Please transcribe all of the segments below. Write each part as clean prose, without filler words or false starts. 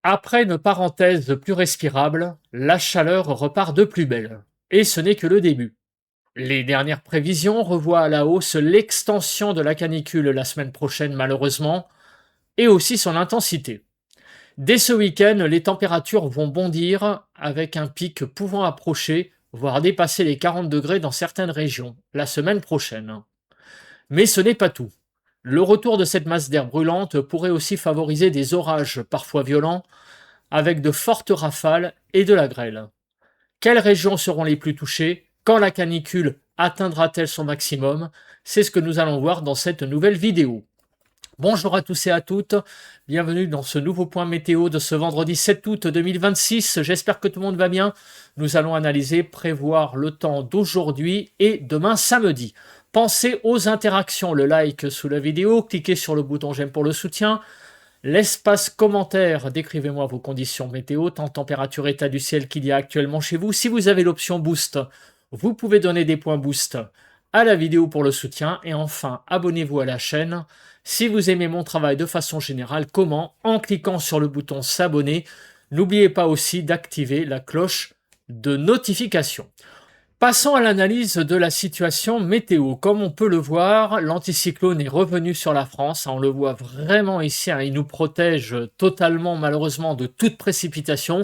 Après une parenthèse plus respirable, la chaleur repart de plus belle. Et ce n'est que le début. Les dernières prévisions revoient à la hausse l'extension de la canicule la semaine prochaine malheureusement, et aussi son intensité. Dès ce week-end, les températures vont bondir avec un pic pouvant approcher, voire dépasser les 40 degrés dans certaines régions, la semaine prochaine. Mais ce n'est pas tout. Le retour de cette masse d'air brûlante pourrait aussi favoriser des orages parfois violents, avec de fortes rafales et de la grêle. Quelles régions seront les plus touchées? Quand la canicule atteindra-t-elle son maximum? C'est ce que nous allons voir dans cette nouvelle vidéo. Bonjour à tous et à toutes, bienvenue dans ce nouveau point météo de ce vendredi 7 août 2026. J'espère que tout le monde va bien. Nous allons analyser, prévoir le temps d'aujourd'hui et demain samedi. Pensez aux interactions, le like sous la vidéo, cliquez sur le bouton j'aime pour le soutien. L'espace commentaire, décrivez-moi vos conditions météo, temps, température, état du ciel qu'il y a actuellement chez vous. Si vous avez l'option boost, vous pouvez donner des points boost à la vidéo pour le soutien. Et enfin, abonnez-vous à la chaîne. Si vous aimez mon travail de façon générale, comment? En cliquant sur le bouton s'abonner. N'oubliez pas aussi d'activer la cloche de notification. Passons à l'analyse de la situation météo. Comme on peut le voir, l'anticyclone est revenu sur la France. On le voit vraiment ici, il nous protège totalement malheureusement de toute précipitation.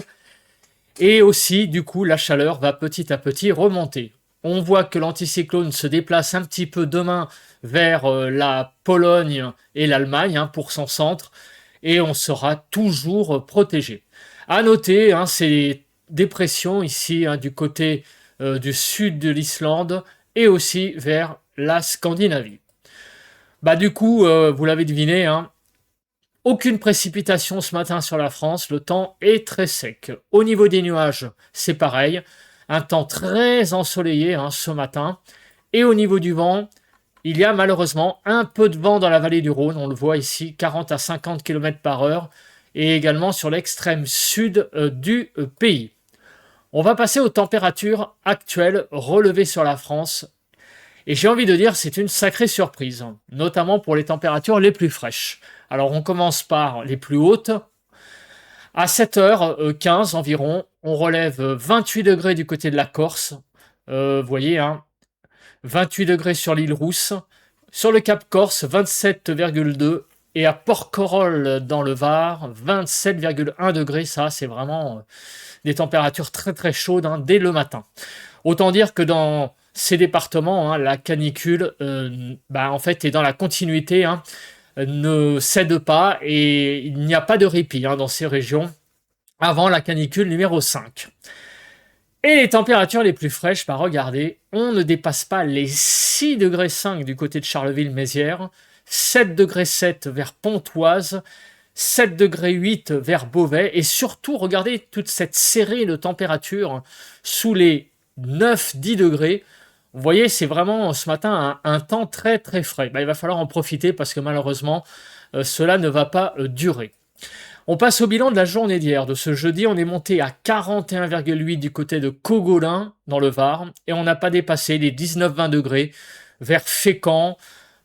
Et aussi, du coup, la chaleur va petit à petit remonter. On voit que l'anticyclone se déplace un petit peu demain vers la Pologne et l'Allemagne pour son centre. Et on sera toujours protégé. À noter, ces dépressions ici du côté du sud de l'Islande et aussi vers la Scandinavie. Du coup, vous l'avez deviné, aucune précipitation ce matin sur la France, le temps est très sec. Au niveau des nuages, c'est pareil, un temps très ensoleillé ce matin. Et au niveau du vent, il y a malheureusement un peu de vent dans la vallée du Rhône, on le voit ici, 40 à 50 km par heure, et également sur l'extrême sud du pays. On va passer aux températures actuelles relevées sur la France. Et j'ai envie de dire c'est une sacrée surprise, notamment pour les températures les plus fraîches. Alors on commence par les plus hautes. À 7h15 environ, on relève 28 degrés du côté de la Corse. Vous voyez, 28 degrés sur l'île Rousse. Sur le Cap Corse, 27,2. Et à Porquerolles dans le Var, 27,1 degrés. Ça, c'est vraiment des températures très très chaudes dès le matin. Autant dire que dans ces départements, la canicule en fait est dans la continuité, ne cède pas et il n'y a pas de répit dans ces régions avant la canicule numéro 5. Et les températures les plus fraîches, regardez, on ne dépasse pas les 6,5 degrés du côté de Charleville-Mézières, 7,7 degrés vers Pontoise, 7,8 degrés vers Beauvais, et surtout, regardez toute cette série de températures sous les 9-10 degrés. Vous voyez, c'est vraiment ce matin un temps très très frais. Il va falloir en profiter parce que malheureusement, cela ne va pas durer. On passe au bilan de la journée d'hier. De ce jeudi, on est monté à 41,8 du côté de Cogolin, dans le Var, et on n'a pas dépassé les 19-20 degrés vers Fécamp,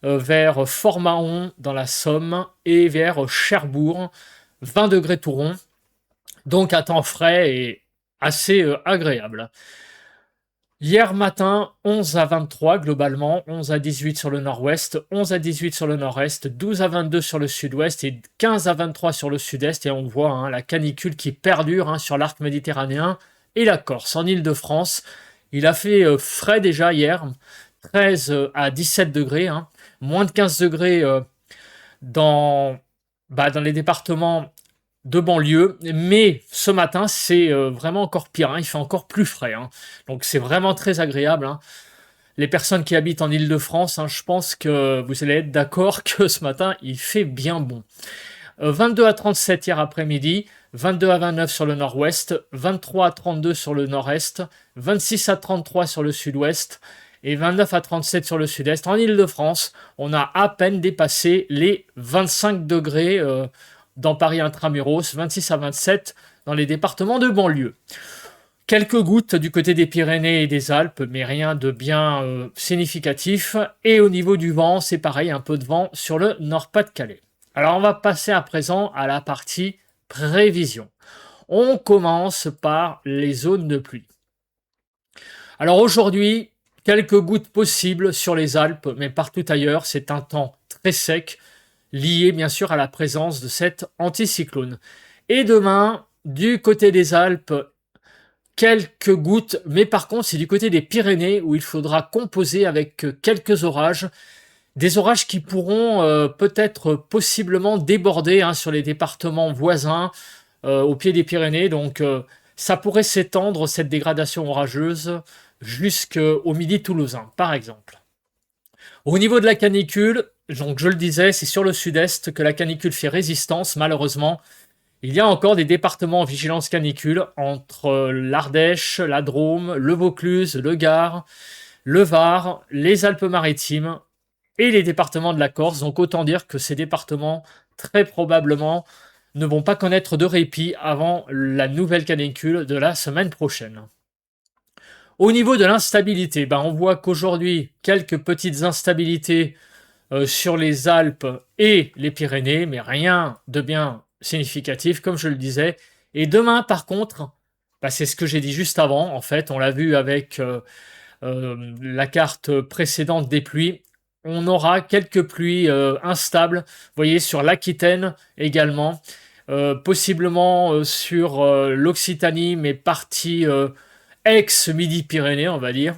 vers Fort-Mahon dans la Somme et vers Cherbourg, 20 degrés tout rond. Donc un temps frais et assez agréable. Hier matin, 11 à 23 globalement, 11 à 18 sur le nord-ouest, 11 à 18 sur le nord-est, 12 à 22 sur le sud-ouest et 15 à 23 sur le sud-est. Et on voit la canicule qui perdure sur l'arc méditerranéen et la Corse. En Île-de-France, il a fait frais déjà hier, 13 à 17 degrés, moins de 15 degrés dans les départements de banlieue, mais ce matin c'est vraiment encore pire, il fait encore plus frais, donc c'est vraiment très agréable. Les personnes qui habitent en Île-de-France, je pense que vous allez être d'accord que ce matin il fait bien bon. 22 à 37 hier après-midi, 22 à 29 sur le nord-ouest, 23 à 32 sur le nord-est, 26 à 33 sur le sud-ouest et 29 à 37 sur le sud-est. En Île-de-France, on a à peine dépassé les 25 degrés dans Paris intramuros, 26 à 27 dans les départements de banlieue. Quelques gouttes du côté des Pyrénées et des Alpes, mais rien de bien significatif. Et au niveau du vent, c'est pareil, un peu de vent sur le Nord-Pas-de-Calais. Alors on va passer à présent à la partie prévisions. On commence par les zones de pluie. Alors aujourd'hui, quelques gouttes possibles sur les Alpes, mais partout ailleurs, c'est un temps très sec, lié bien sûr à la présence de cet anticyclone. Et demain, du côté des Alpes, quelques gouttes, mais par contre, c'est du côté des Pyrénées où il faudra composer avec quelques orages. Des orages qui pourront peut-être possiblement déborder sur les départements voisins au pied des Pyrénées. Donc ça pourrait s'étendre, cette dégradation orageuse, jusqu'au midi toulousain, par exemple. Au niveau de la canicule, donc je le disais, c'est sur le sud-est que la canicule fait résistance, malheureusement. Il y a encore des départements en vigilance canicule entre l'Ardèche, la Drôme, le Vaucluse, le Gard, le Var, les Alpes-Maritimes et les départements de la Corse. Donc autant dire que ces départements, très probablement, ne vont pas connaître de répit avant la nouvelle canicule de la semaine prochaine. Au niveau de l'instabilité, on voit qu'aujourd'hui, quelques petites instabilités sur les Alpes et les Pyrénées, mais rien de bien significatif, comme je le disais. Et demain, par contre, c'est ce que j'ai dit juste avant, en fait, on l'a vu avec la carte précédente des pluies, on aura quelques pluies instables, vous voyez, sur l'Aquitaine également, possiblement sur l'Occitanie, mais partie ex-Midi-Pyrénées, on va dire.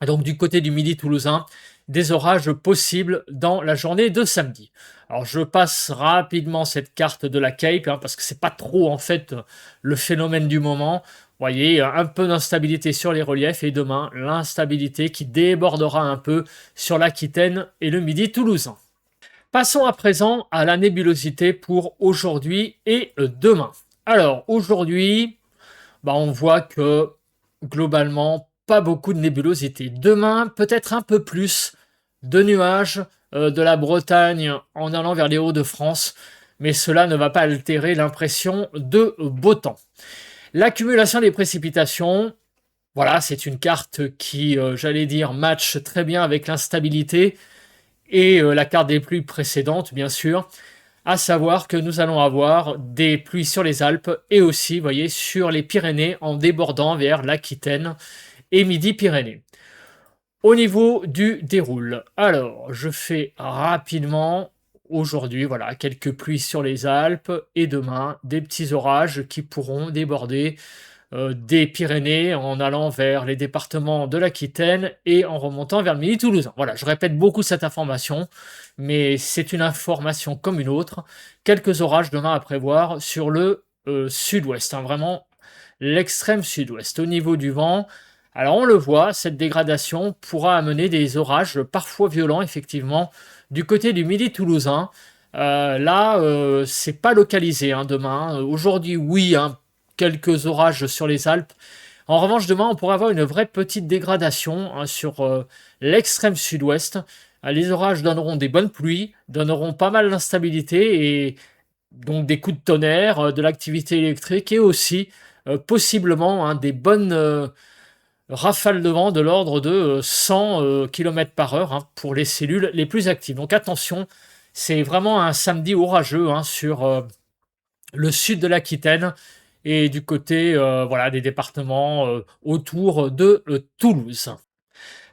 Donc du côté du Midi toulousain, des orages possibles dans la journée de samedi. Alors je passe rapidement cette carte de la Cape, parce que c'est pas trop en fait le phénomène du moment. Vous voyez, un peu d'instabilité sur les reliefs et demain, l'instabilité qui débordera un peu sur l'Aquitaine et le Midi toulousain. Passons à présent à la nébulosité pour aujourd'hui et demain. Alors aujourd'hui, on voit que globalement, pas beaucoup de nébulosité. Demain, peut-être un peu plus de nuages de la Bretagne en allant vers les Hauts-de-France, mais cela ne va pas altérer l'impression de beau temps. L'accumulation des précipitations, voilà, c'est une carte qui, j'allais dire, match très bien avec l'instabilité et la carte des pluies précédentes, bien sûr, à savoir que nous allons avoir des pluies sur les Alpes et aussi, vous voyez, sur les Pyrénées en débordant vers l'Aquitaine et Midi-Pyrénées. Au niveau du déroule, alors je fais rapidement aujourd'hui, voilà, quelques pluies sur les Alpes et demain des petits orages qui pourront déborder des Pyrénées en allant vers les départements de l'Aquitaine et en remontant vers le Midi toulousain. Voilà, je répète beaucoup cette information, mais c'est une information comme une autre. Quelques orages demain à prévoir sur le sud-ouest, vraiment l'extrême sud-ouest. Au niveau du vent, alors on le voit, cette dégradation pourra amener des orages parfois violents, effectivement, du côté du Midi toulousain. Là, c'est pas localisé demain. Aujourd'hui, oui, quelques orages sur les Alpes. En revanche, demain, on pourrait avoir une vraie petite dégradation sur l'extrême sud-ouest. Les orages donneront des bonnes pluies, donneront pas mal d'instabilité et donc des coups de tonnerre, de l'activité électrique et aussi possiblement des bonnes rafales de vent de l'ordre de 100 km par heure pour les cellules les plus actives. Donc attention, c'est vraiment un samedi orageux sur le sud de l'Aquitaine et du côté des départements autour de Toulouse.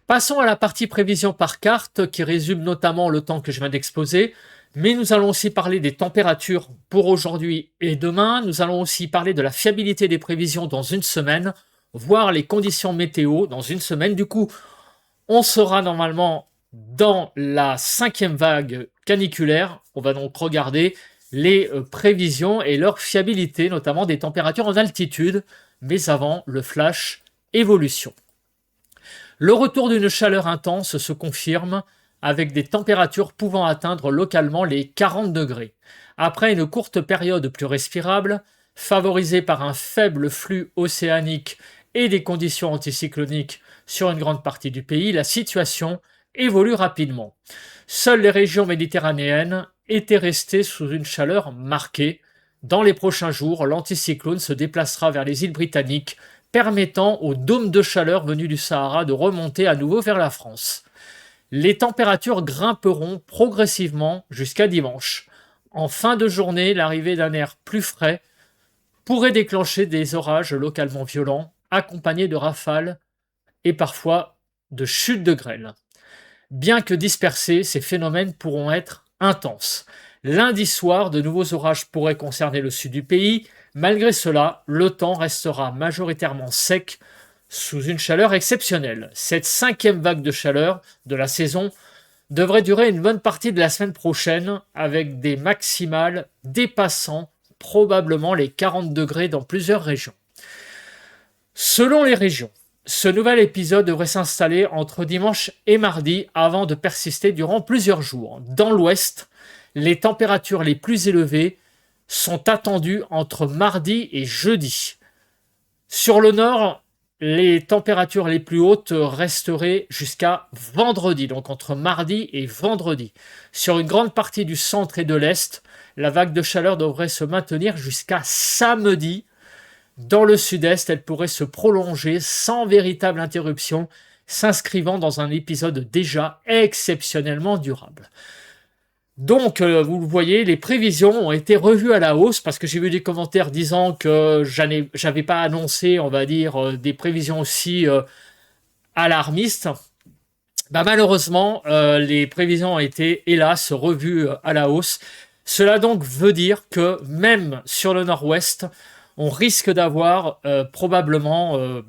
Passons à la partie prévision par carte qui résume notamment le temps que je viens d'exposer, mais nous allons aussi parler des températures pour aujourd'hui et demain. Nous allons aussi parler de la fiabilité des prévisions dans une semaine, voir les conditions météo dans une semaine. Du coup, on sera normalement dans la 5e vague caniculaire. On va donc regarder les prévisions et leur fiabilité, notamment des températures en altitude, mais avant le flash évolution. Le retour d'une chaleur intense se confirme avec des températures pouvant atteindre localement les 40 degrés. Après une courte période plus respirable, favorisée par un faible flux océanique et des conditions anticycloniques sur une grande partie du pays, la situation évolue rapidement. Seules les régions méditerranéennes étaient restées sous une chaleur marquée. Dans les prochains jours, l'anticyclone se déplacera vers les îles britanniques, permettant aux dômes de chaleur venus du Sahara de remonter à nouveau vers la France. Les températures grimperont progressivement jusqu'à dimanche. En fin de journée, l'arrivée d'un air plus frais pourrait déclencher des orages localement violents, accompagnés de rafales et parfois de chutes de grêle. Bien que dispersés, ces phénomènes pourront être intenses. Lundi soir, de nouveaux orages pourraient concerner le sud du pays. Malgré cela, le temps restera majoritairement sec sous une chaleur exceptionnelle. Cette cinquième vague de chaleur de la saison devrait durer une bonne partie de la semaine prochaine avec des maximales dépassant probablement les 40 degrés dans plusieurs régions. Selon les régions, ce nouvel épisode devrait s'installer entre dimanche et mardi avant de persister durant plusieurs jours. Dans l'ouest, les températures les plus élevées sont attendues entre mardi et jeudi. Sur le nord, les températures les plus hautes resteraient jusqu'à vendredi, donc entre mardi et vendredi. Sur une grande partie du centre et de l'est, la vague de chaleur devrait se maintenir jusqu'à samedi. Dans le sud-est, elle pourrait se prolonger sans véritable interruption, s'inscrivant dans un épisode déjà exceptionnellement durable. Donc, vous le voyez, les prévisions ont été revues à la hausse parce que j'ai vu des commentaires disant que j'avais pas annoncé, on va dire, des prévisions aussi alarmistes. Bah, malheureusement, les prévisions ont été, hélas, revues à la hausse. Cela donc veut dire que même sur le nord-ouest, on risque d'avoir probablement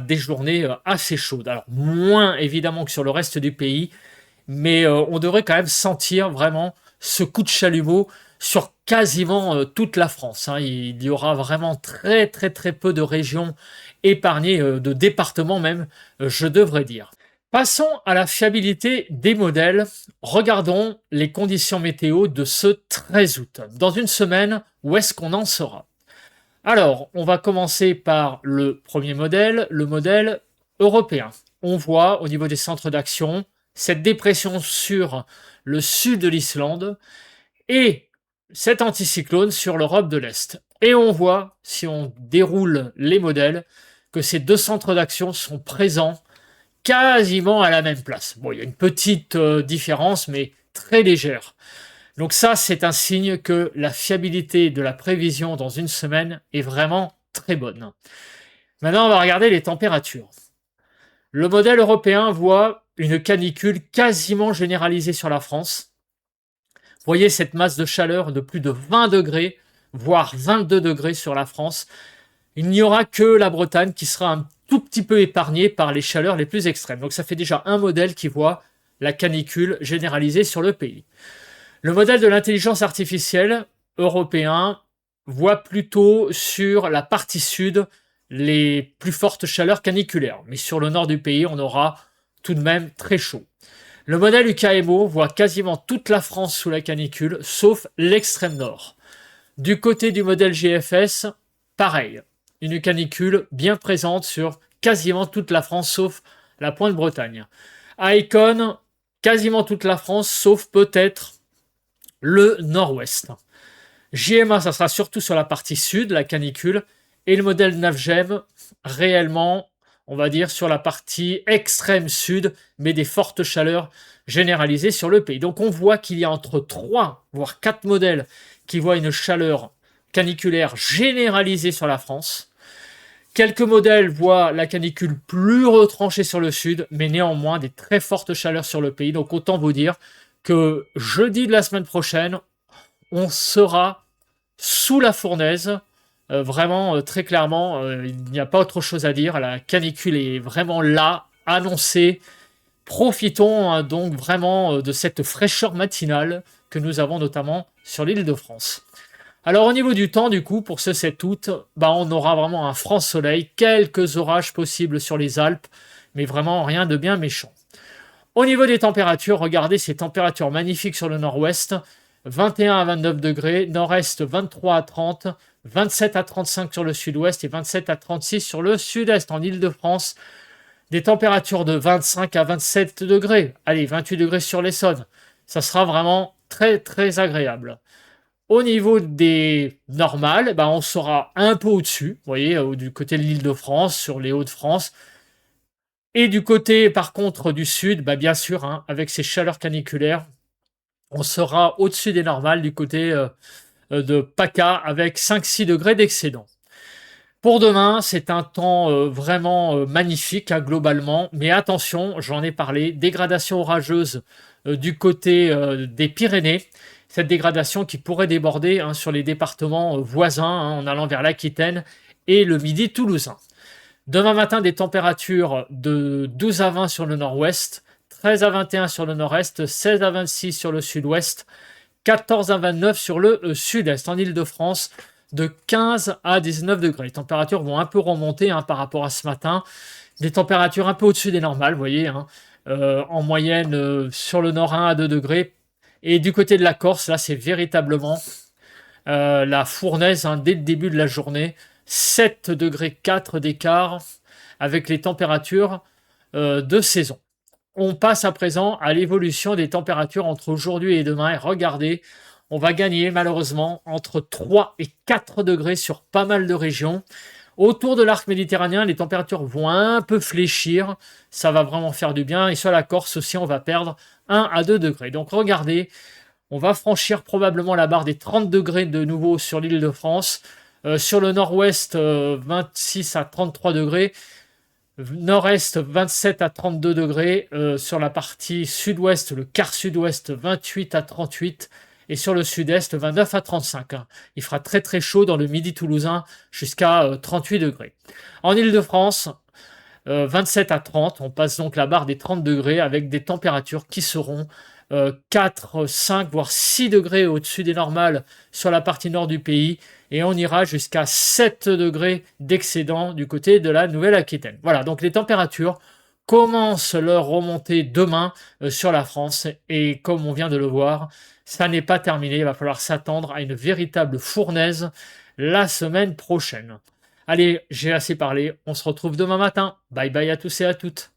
des journées assez chaudes. Alors, moins évidemment que sur le reste du pays, mais on devrait quand même sentir vraiment ce coup de chalumeau sur quasiment toute la France. Hein. Il y aura vraiment très très très peu de régions épargnées, de départements même, je devrais dire. Passons à la fiabilité des modèles. Regardons les conditions météo de ce 13 août. Dans une semaine, où est-ce qu'on en sera? Alors, on va commencer par le premier modèle, le modèle européen. On voit au niveau des centres d'action cette dépression sur le sud de l'Islande et cet anticyclone sur l'Europe de l'Est. Et on voit, si on déroule les modèles, que ces deux centres d'action sont présents quasiment à la même place. Bon, il y a une petite différence, mais très légère. Donc ça, c'est un signe que la fiabilité de la prévision dans une semaine est vraiment très bonne. Maintenant, on va regarder les températures. Le modèle européen voit une canicule quasiment généralisée sur la France. Vous voyez cette masse de chaleur de plus de 20 degrés, voire 22 degrés sur la France. Il n'y aura que la Bretagne qui sera un tout petit peu épargnée par les chaleurs les plus extrêmes. Donc ça fait déjà un modèle qui voit la canicule généralisée sur le pays. Le modèle de l'intelligence artificielle européen voit plutôt sur la partie sud les plus fortes chaleurs caniculaires. Mais sur le nord du pays, on aura tout de même très chaud. Le modèle UKMO voit quasiment toute la France sous la canicule, sauf l'extrême nord. Du côté du modèle GFS, pareil. Une canicule bien présente sur quasiment toute la France, sauf la pointe Bretagne. Icon, quasiment toute la France, sauf peut-être le nord-ouest. JMA, ça sera surtout sur la partie sud, la canicule, et le modèle Navgem, réellement, on va dire, sur la partie extrême sud, mais des fortes chaleurs généralisées sur le pays. Donc on voit qu'il y a entre 3, voire 4 modèles qui voient une chaleur caniculaire généralisée sur la France. Quelques modèles voient la canicule plus retranchée sur le sud, mais néanmoins des très fortes chaleurs sur le pays. Donc autant vous dire que jeudi de la semaine prochaine, on sera sous la fournaise. Vraiment, très clairement, il n'y a pas autre chose à dire. La canicule est vraiment là, annoncée. Profitons donc vraiment de cette fraîcheur matinale que nous avons notamment sur l'île de France. Alors au niveau du temps, du coup, pour ce 7 août, on aura vraiment un franc soleil, quelques orages possibles sur les Alpes, mais vraiment rien de bien méchant. Au niveau des températures, regardez ces températures magnifiques sur le nord-ouest, 21 à 29 degrés, nord-est 23 à 30, 27 à 35 sur le sud-ouest et 27 à 36 sur le sud-est en Île-de-France. Des températures de 25 à 27 degrés, allez, 28 degrés sur l'Essonne. Ça sera vraiment très très agréable. Au niveau des normales, on sera un peu au-dessus, vous voyez, du côté de l'Île-de-France, sur les Hauts-de-France. Et du côté, par contre, du sud, bien sûr, avec ces chaleurs caniculaires, On sera au-dessus des normales du côté de PACA avec 5-6 degrés d'excédent. Pour demain, c'est un temps vraiment magnifique hein, globalement, mais attention, j'en ai parlé, dégradation orageuse du côté des Pyrénées. Cette dégradation qui pourrait déborder hein, sur les départements voisins hein, en allant vers l'Aquitaine et le Midi toulousain. Demain matin, des températures de 12 à 20 sur le nord-ouest, 13 à 21 sur le nord-est, 16 à 26 sur le sud-ouest, 14 à 29 sur le sud-est. En Île-de-France, de 15 à 19 degrés. Les températures vont un peu remonter hein, par rapport à ce matin. Des températures un peu au-dessus des normales, vous voyez. Hein. En moyenne, sur le nord, 1 à 2 degrés. Et du côté de la Corse, là, c'est véritablement la fournaise hein, dès le début de la journée. 7 degrés 4 d'écart avec les températures de saison. On passe à présent à l'évolution des températures entre aujourd'hui et demain. Et regardez, on va gagner malheureusement entre 3 et 4 degrés sur pas mal de régions. Autour de l'arc méditerranéen, les températures vont un peu fléchir. Ça va vraiment faire du bien. Et sur la Corse aussi, on va perdre 1 à 2 degrés. Donc regardez, on va franchir probablement la barre des 30 degrés de nouveau sur l'île de France. Sur le nord-ouest, 26 à 33 degrés. Nord-est, 27 à 32 degrés. Sur la partie sud-ouest, le quart sud-ouest, 28 à 38. Et sur le sud-est, 29 à 35. Hein. Il fera très très chaud dans le Midi toulousain jusqu'à 38 degrés. En Île-de-France, 27 à 30. On passe donc la barre des 30 degrés avec des températures qui seront 4, 5, voire 6 degrés au-dessus des normales sur la partie nord du pays. Et on ira jusqu'à 7 degrés d'excédent du côté de la Nouvelle-Aquitaine. Voilà, donc les températures commencent leur remontée demain sur la France. Et comme on vient de le voir, ça n'est pas terminé. Il va falloir s'attendre à une véritable fournaise la semaine prochaine. Allez, j'ai assez parlé. On se retrouve demain matin. Bye bye à tous et à toutes.